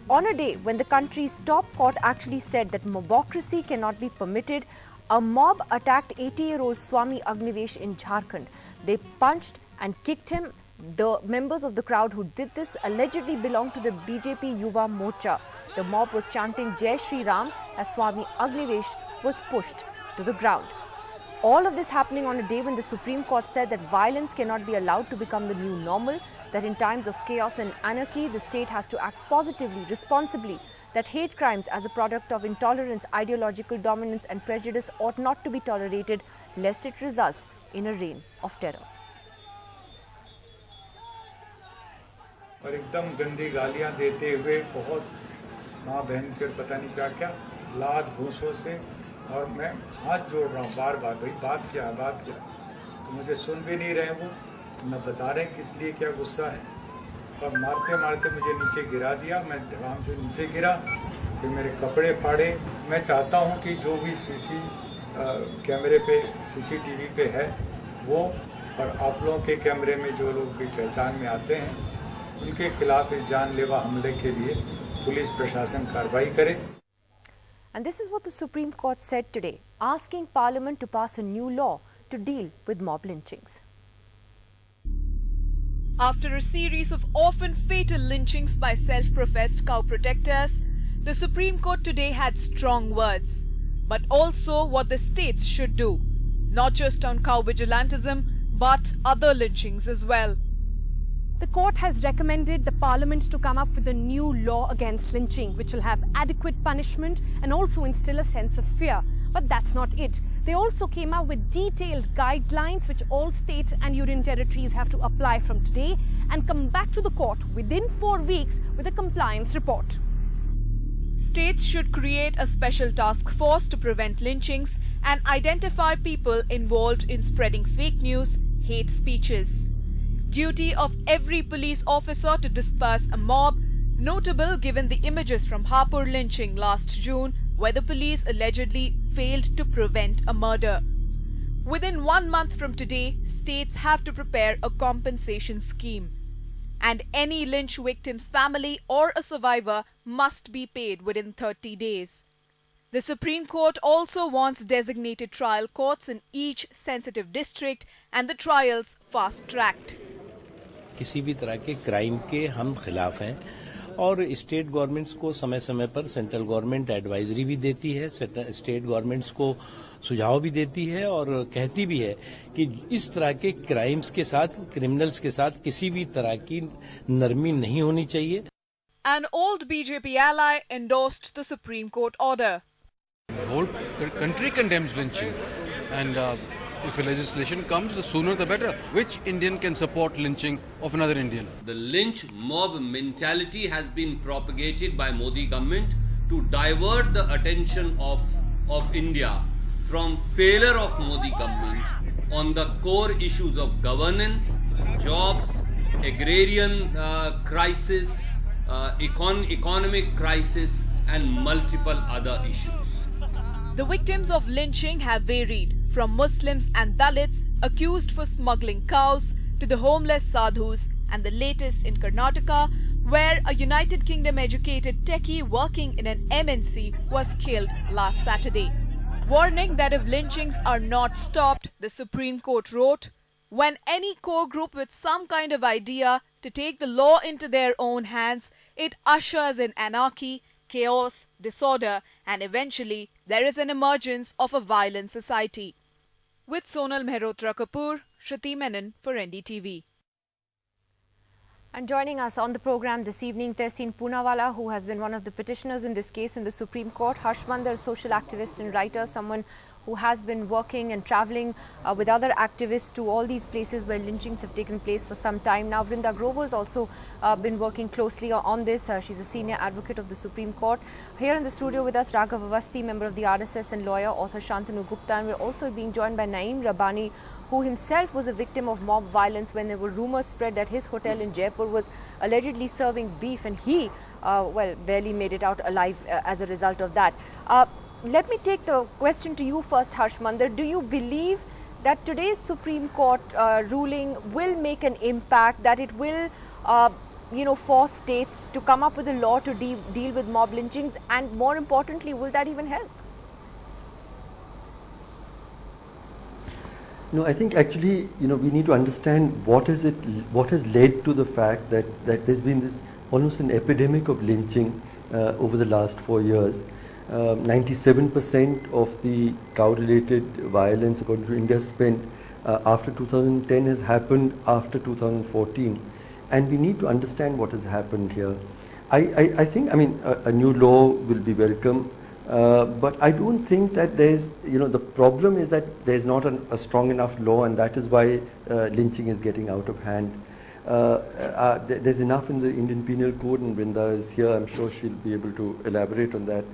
On a day when the country's top court actually said that mobocracy cannot be permitted, a mob attacked 80-year-old Swami Agnivesh in Jharkhand. They punched and kicked him. The members of the crowd who did this allegedly belonged to the BJP Yuva Morcha. The mob was chanting Jai Shri Ram as Swami Agnivesh was pushed to the ground. All of this happening on a day when the Supreme Court said that violence cannot be allowed to become the new normal, that in times of chaos and anarchy, the state has to act positively, responsibly, that hate crimes as a product of intolerance, ideological dominance and prejudice ought not to be tolerated, lest it results in a reign of terror. और एकदम गंदी गालियां देते हुए बहुत माँ बहन फिर पता नहीं क्या क्या लाद घूसों से, और मैं हाथ जोड़ रहा हूँ बार बार, भाई बात क्या तो मुझे सुन भी नहीं रहे वो, न बता रहे किस लिए क्या गुस्सा है, और मारते मारते मुझे नीचे गिरा दिया। मैं आराम से नीचे गिरा, फिर मेरे कपड़े फाड़े। मैं चाहता हूँ कि जो भी कैमरे पे CCTV पे है वो, और आप लोगों के कैमरे में जो लोग भी पहचान में आते हैं, उनके खिलाफ इस जानलेवा हमले के लिए पुलिस प्रशासन कार्रवाई करे। And this is what the Supreme Court said today, asking Parliament to pass a new law to deal with mob lynchings. After a series of often fatal lynchings by self-professed cow protectors, the Supreme Court today had strong words, but also what the states should do, not just on cow vigilantism, but other lynchings as well. The court has recommended the Parliament to come up with a new law against lynching, which will have adequate punishment and also instill a sense of fear. But that's not it. They also came up with detailed guidelines which all states and union territories have to apply from today and come back to the court within 4 weeks with a compliance report. States should create a special task force to prevent lynchings and identify people involved in spreading fake news, hate speeches. Duty of every police officer to disperse a mob, notable given the images from Hapur lynching last June, where the police allegedly failed to prevent a murder. Within 1 month from today, states have to prepare a compensation scheme. And any lynch victim's family or a survivor must be paid within 30 days. The Supreme Court also wants designated trial courts in each sensitive district and the trials fast-tracked. किसी भी तरह के crime के हम खिलाफ हैं और state governments को समय समय पर सेंट्रल गवर्नमेंट एडवाइजरी भी देती है, स्टेट गवर्नमेंट्स को सुझाव भी देती है और कहती भी है कि इस तरह के क्राइम्स के साथ, क्रिमिनल्स के साथ किसी भी तरह की नरमी नहीं होनी चाहिए. An old BJP ally endorsed the Supreme Court order. The whole country condemns lynching, and if a legislation comes, the sooner the better. Which Indian can support lynching of another Indian? The lynch mob mentality has been propagated by Modi government to divert the attention of India from failure of Modi government on the core issues of governance, jobs, agrarian crisis, economic crisis and multiple other issues. The victims of lynching have varied, from Muslims and Dalits accused for smuggling cows to the homeless sadhus, and the latest in Karnataka, where a United Kingdom educated techie working in an MNC was killed last Saturday. Warning that if lynchings are not stopped, the Supreme Court wrote, when any core group with some kind of idea to take the law into their own hands, it ushers in anarchy, chaos, disorder, and eventually there is an emergence of a violent society. With Sonal Mehrotra Kapoor, Shruti Menon for NDTV. And joining us on the program this evening, Tehseen Poonawala, who has been one of the petitioners in this case in the Supreme Court. Harshmander, social activist and writer, someone who has been working and travelling with other activists to all these places where lynchings have taken place for some time now. Vrinda Grover has also been working closely on this. She's a senior advocate of the Supreme Court. Here in the studio with us, Raghav Avasthi, member of the RSS and lawyer, author Shantanu Gupta. And we're also being joined by Naeem Rabbani, who himself was a victim of mob violence when there were rumours spread that his hotel in Jaipur was allegedly serving beef, and he, barely made it out alive as a result of that. Let me take the question to you first, Harshmander. Do you believe that today's Supreme Court ruling will make an impact, that it will force states to come up with a law to deal with mob lynchings? And more importantly, will that even help? No, I think actually, we need to understand what has led to the fact that there's been this almost an epidemic of lynching over the last 4 years. 97% of the cow-related violence, according to India, spent after 2010 has happened after 2014. And we need to understand what has happened here. I think, a new law will be welcome. But I don't think that there's, the problem is that there's not a strong enough law, and that is why lynching is getting out of hand. There's enough in the Indian Penal Code, and Vrinda is here, I'm sure she'll be able to elaborate on that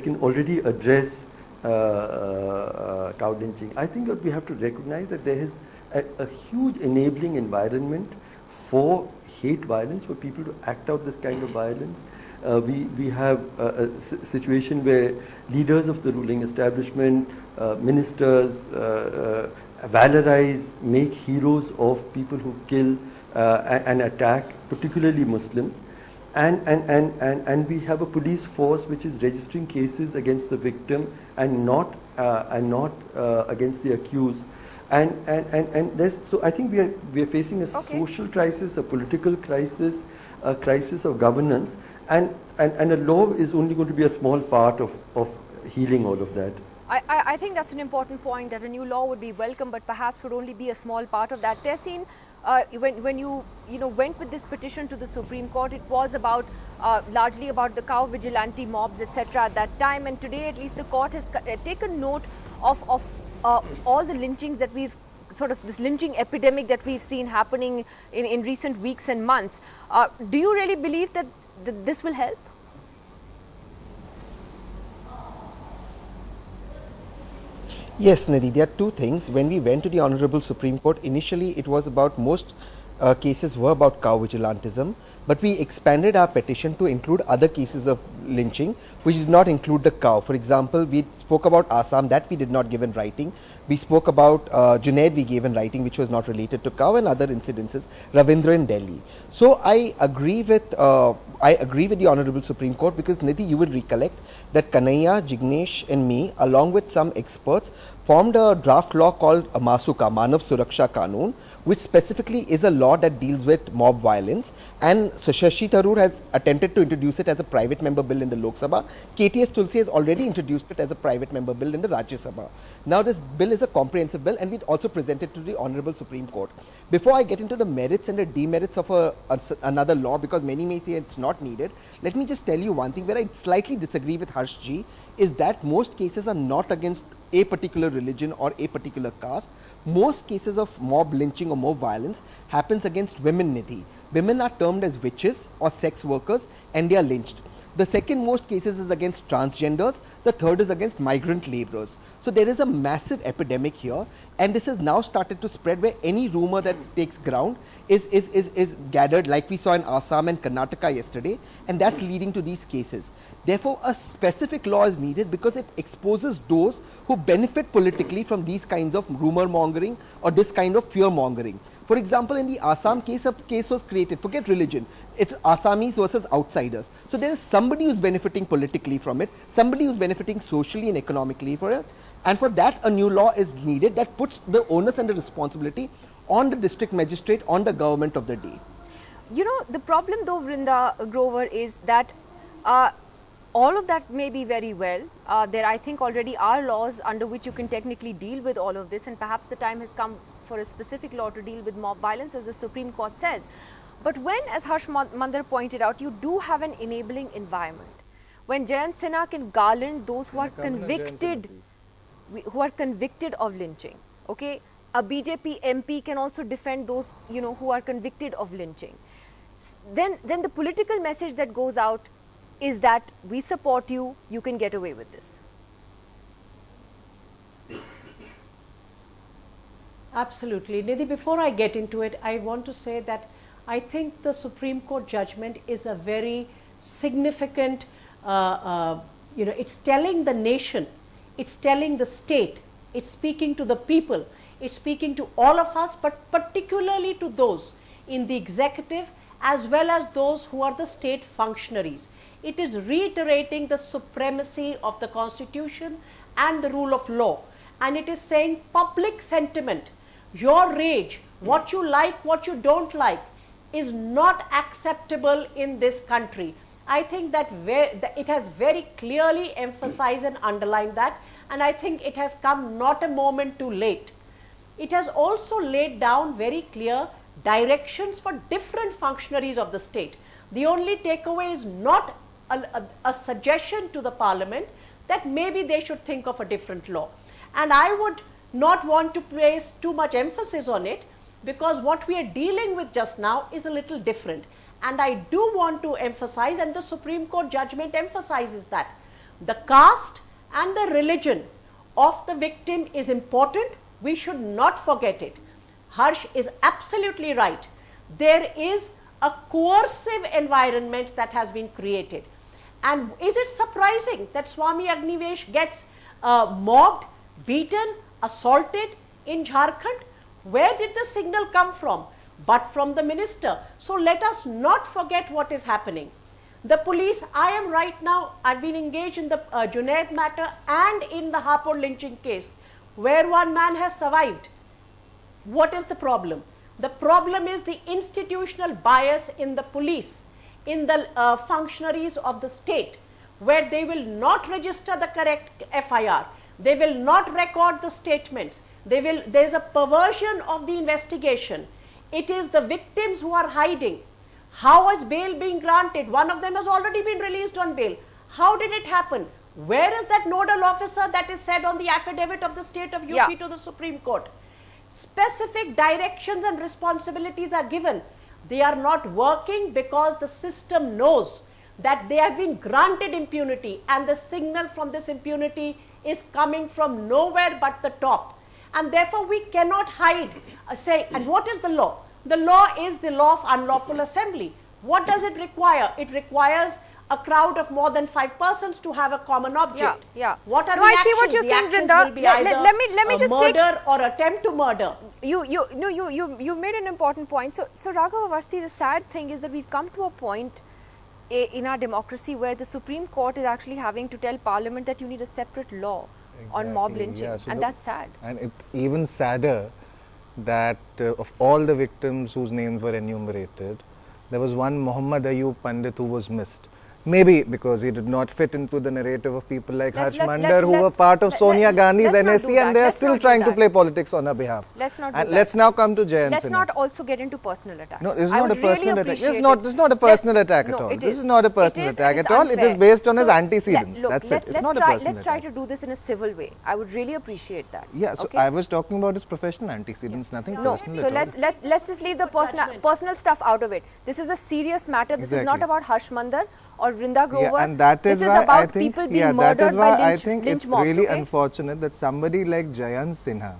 can already address cow lynching. I think that we have to recognize that there is a huge enabling environment for hate violence, for people to act out this kind of violence. We have a situation where leaders of the ruling establishment, ministers, valorize, make heroes of people who kill and attack, particularly Muslims. And we have a police force which is registering cases against the victim and not against the accused. And so I think we are facing a social crisis, a political crisis, a crisis of governance. And a law is only going to be a small part of healing all of that. I think that's an important point, that a new law would be welcome, but perhaps would only be a small part of that. Tehseen, when you went with this petition to the Supreme Court, it was about largely about the cow vigilante mobs, etc. at that time, and today at least the court has taken note of all the lynchings that we've this lynching epidemic that we've seen happening in recent weeks and months. Do you really believe that this will help? Yes, Nidhi, there are two things. When we went to the Honorable Supreme Court, initially it was about most cases were about cow vigilantism, but we expanded our petition to include other cases of lynching which did not include the cow. For example, we spoke about Assam, that we did not give in writing. We spoke about Junaid, we gave in writing, which was not related to cow, and other incidences, Ravindra in Delhi. So I agree with the Honorable Supreme Court, because Nidhi, you will recollect that Kanhaiya, Jignesh and me, along with some experts, formed a draft law called MASUKA, Manav Suraksha Kanun, which specifically is a law that deals with mob violence, and Shashi Tharoor has attempted to introduce it as a private member bill in the Lok Sabha. KTS Tulsi has already introduced it as a private member bill in the Rajya Sabha. Now this bill is a comprehensive bill, and we also presented to the Honorable Supreme Court. Before I get into the merits and the demerits of another law, because many may say it's not needed, let me just tell you one thing where I slightly disagree with Harsh Ji, is that most cases are not against a particular religion or a particular caste. Most cases of mob lynching or mob violence happens against women, Nidhi. Women are termed as witches or sex workers, and they are lynched. The second most cases is against transgenders. The third is against migrant laborers. So there is a massive epidemic here, and this has now started to spread, where any rumor that takes ground is gathered, like we saw in Assam and Karnataka yesterday, and that's leading to these cases. Therefore, a specific law is needed, because it exposes those who benefit politically from these kinds of rumor mongering or this kind of fear mongering. For example, in the Assam case, a case was created, forget religion, it's Assamese versus outsiders. So there is somebody who's benefiting politically from it, somebody who's benefiting socially and economically for it, and for that a new law is needed that puts the onus and the responsibility on the district magistrate, on the government of the day. The problem though, Vrinda Grover, is that all of that may be very well. There, I think, already are laws under which you can technically deal with all of this, and perhaps the time has come for a specific law to deal with mob violence, as the Supreme Court says. But when, as Harsh Mandar pointed out, you do have an enabling environment, when Jayant Sinha can garland those who are convicted of lynching, okay, a BJP MP can also defend those who are convicted of lynching, then the political message that goes out is that we support you, you can get away with this. Absolutely. Nidhi, before I get into it, I want to say that I think the Supreme Court judgment is a very significant, it's telling the nation, it's telling the state, it's speaking to the people, it's speaking to all of us, but particularly to those in the executive as well as those who are the state functionaries. It is reiterating the supremacy of the Constitution and the rule of law. And it is saying public sentiment, your rage, what you like, what you don't like, is not acceptable in this country. I think that it has very clearly emphasized and underlined that, and I think it has come not a moment too late. It has also laid down very clear directions for different functionaries of the state. The only takeaway is not a suggestion to the Parliament that maybe they should think of a different law. And I would not want to place too much emphasis on it, because what we are dealing with just now is a little different. And I do want to emphasize, and the Supreme Court judgment emphasizes that, the caste and the religion of the victim is important. We should not forget it. Harsh is absolutely right. There is a coercive environment that has been created. And is it surprising that Swami Agnivesh gets mobbed, beaten, assaulted in Jharkhand? Where did the signal come from? But from the minister. So let us not forget what is happening. The police, I am right now, I've been engaged in the Junaid matter and in the Hapur lynching case, where one man has survived. What is the problem? The problem is the institutional bias in the police, in the functionaries of the state, where they will not register the correct FIR. They will not record the statements. There's a perversion of the investigation. It is the victims who are hiding. How is bail being granted? One of them has already been released on bail. How did it happen? Where is that nodal officer that is said on the affidavit of the state of UP to the Supreme Court? Specific directions and responsibilities are given. They are not working because the system knows that they have been granted impunity, and the signal from this impunity is coming from nowhere but the top. And therefore we cannot hide, and what is the law? The law is the law of unlawful assembly. What does it require? It requires a crowd of more than 5 persons to have a common object. What are the actions? I see what you're saying, Vrinda. Will be either let me just murder or attempt to murder. You made an important point. So Raghav Avasthi, the sad thing is that we've come to a point in our democracy where the Supreme Court is actually having to tell Parliament that you need a separate law on mob lynching, and that's sad. And it even sadder that of all the victims whose names were enumerated, there was one Muhammad Ayub Pandit who was missed. Maybe because he did not fit into the narrative of people like Harsh Mandar, who were part of Sonia Gandhi's NSC, and they are still trying to play politics on her behalf. Let's not do and that. Let's now come to Jayant Let's Sinha. not also get into personal attacks. No, this is not a personal attack. This is not a personal attack at all. This is not a personal attack at all. It is based on his antecedents. That's it. It's not a personal attack. Let's try to do this in a civil way. I would really appreciate that. Yeah, so I was talking about his professional antecedents, nothing personal at all. So let's just leave the personal stuff out of it. This is a serious matter. This is not about Harsh Mandar or Vrinda Grover. And that is this why is about I think, people being murdered by I think it's really unfortunate that somebody like Jayant Sinha,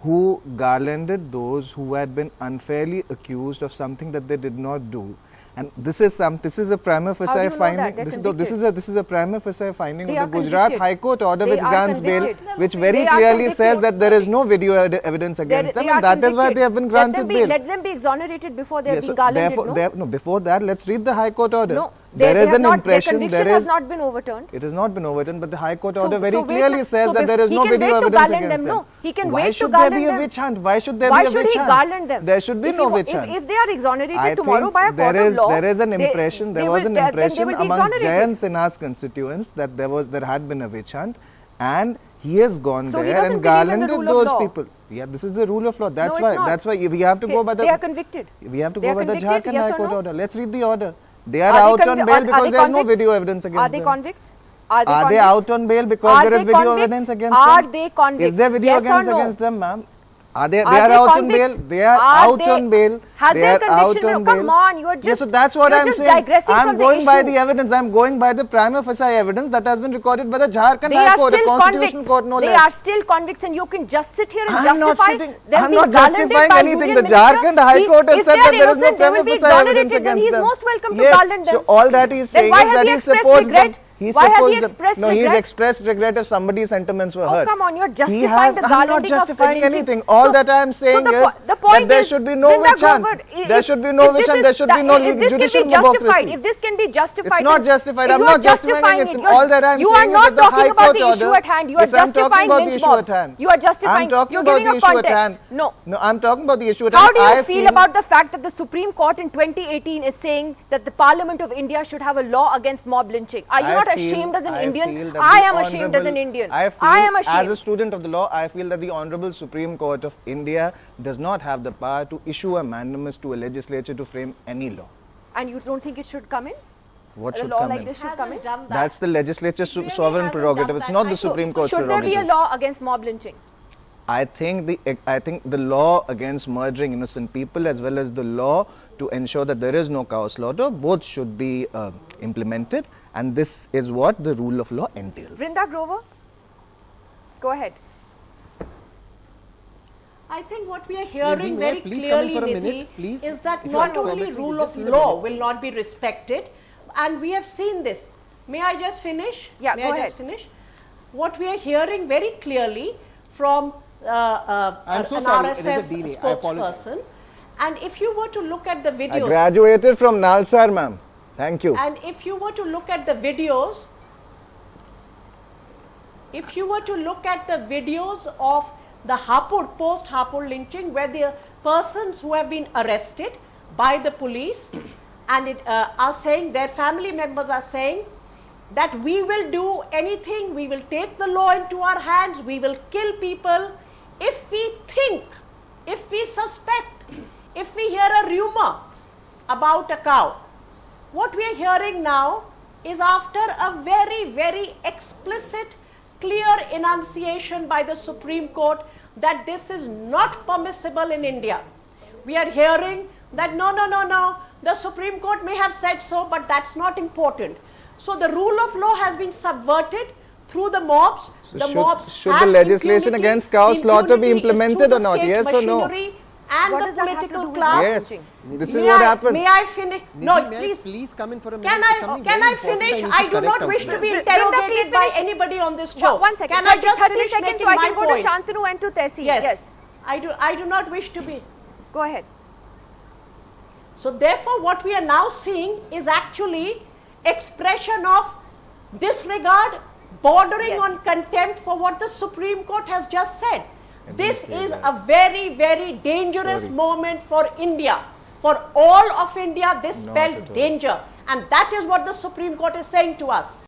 who garlanded those who had been unfairly accused of something that they did not do, and this is a prima facie finding. This is a prima facie finding of the Gujarat High Court order, which grants bail, which very clearly says that there is no video evidence against them, and that is why they have been granted bail. Let them be exonerated before they have been garlanded. No, before that, let's read the High Court order. No. There is an impression. Their conviction has not been overturned. It has not been overturned, but the High Court order very clearly says that there is no video evidence against them. No, he can why wait should to garland them. There be a witch hunt? Why should there be a witch hunt? Why should he garland them? There should be no witch hunt. If they are exonerated tomorrow by a court of law, there is an impression. There was an impression amongst Jayant Sinha's constituents that there had been a witch hunt, and he has gone there and garlanded those people. Yeah, this is the rule of law. That's why we have to go by the. They are convicted. We have to go by the Jharkhand High Court order. Let's read the order. They are out on bail because there is no video evidence against them. Are they convicts? Are they out on bail because there is video evidence against them? Are they convicts? Is there video evidence against them, ma'am? They are out on bail. They are out on bail. Has their conviction? Come on, you are just. So that's what I'm saying. I'm going by the evidence. I'm going by the prima facie evidence that has been recorded by the Jharkhand High Court, the Constitutional Court, no less. They are still convicts, and you can just sit here and justify them. I'm not justifying anything. The Jharkhand High Court has said that there is no prima facie evidence against them. He is most welcome to garland them. So all that he is saying is that he supports them. He Why has supposed he expressed no, regret? he's expressed regret if somebody's sentiments were hurt. Oh, come on, you're justifying He has, the I'm not garlanding justifying of lynching. anything. All that I am saying the is point that there is, should be no Vrinda witch hunt. Grover, There should be no witch hunt. There should be no judicial democracy. If this can be justified, It's not justified. I'm not justifying it. All that I'm you saying are is that the not High talking about Court the issue order. at hand. You are Yes, I'm talking justifying about the lynch issue mobs. at hand. You are justifying. I'm talking You're about giving the a issue at context. hand. No. No, I'm talking about the issue at How hand. do you feel about the fact that the Supreme Court in 2018 is saying that the Parliament of India should have a law against mob lynching? Are you not ashamed as an Indian? I am ashamed as an Indian. I am ashamed. As a student of the law, I feel that the Honorable Supreme Court of India does not have the power to issue a mandamus to a legislature to frame any law. And you don't think it should come in? What A should law come like in? this should come in? That's the legislature's sovereign prerogative. It's not the Supreme Court's Should there prerogative. be a law against mob lynching? I think the law against murdering innocent people, as well as the law to ensure that there is no cow slaughter, both should be implemented, and this is what the rule of law entails. Vrinda Grover, go ahead. I think what we are hearing Nidhi, very please come in clearly, for a Nidhi, minute, please. is that If you not want to only comment, rule just of need a law minute. will not be respected, and we have seen this. May I just finish? Yeah, May go I ahead. just finish? What we are hearing very clearly from I'm so an sorry, it is a RSS delay. I apologize. spokesperson, and if you were to look at the I videos, graduated from Nalsar, ma'am. Thank you. and if you were to look at the videos, of the Hapur, post-Hapur lynching, where the persons who have been arrested by the police and are saying, their family members are saying that we will do anything, we will take the law into our hands, we will kill people if we think, if we suspect, if we hear a rumor about a cow. What we are hearing now is after a very, very explicit, clear enunciation by the Supreme Court that this is not permissible in India. We are hearing that no, the Supreme Court may have said so, but that's not important. So the rule of law has been subverted through the mobs. So should the legislation against cow slaughter be implemented or not? Yes or no? And What the does that have to political do with class. Yes. lynching? This is what happens. May I finish? No, Nidhi, may I please. please come in for a minute? Can It's something I very important finish? need I to do correct not wish out to be here. interrogated please by finish. anybody on this show. One second. Can I just 30 finish seconds making so I my can go point? to Shantanu and to Tessie. Yes. I do not wish to be. Go ahead. So therefore, what we are now seeing is actually expression of disregard bordering Yes. on contempt for what the Supreme Court has just said. This is a very, very dangerous moment for India. For all of India, this spells danger. And that is what the Supreme Court is saying to us.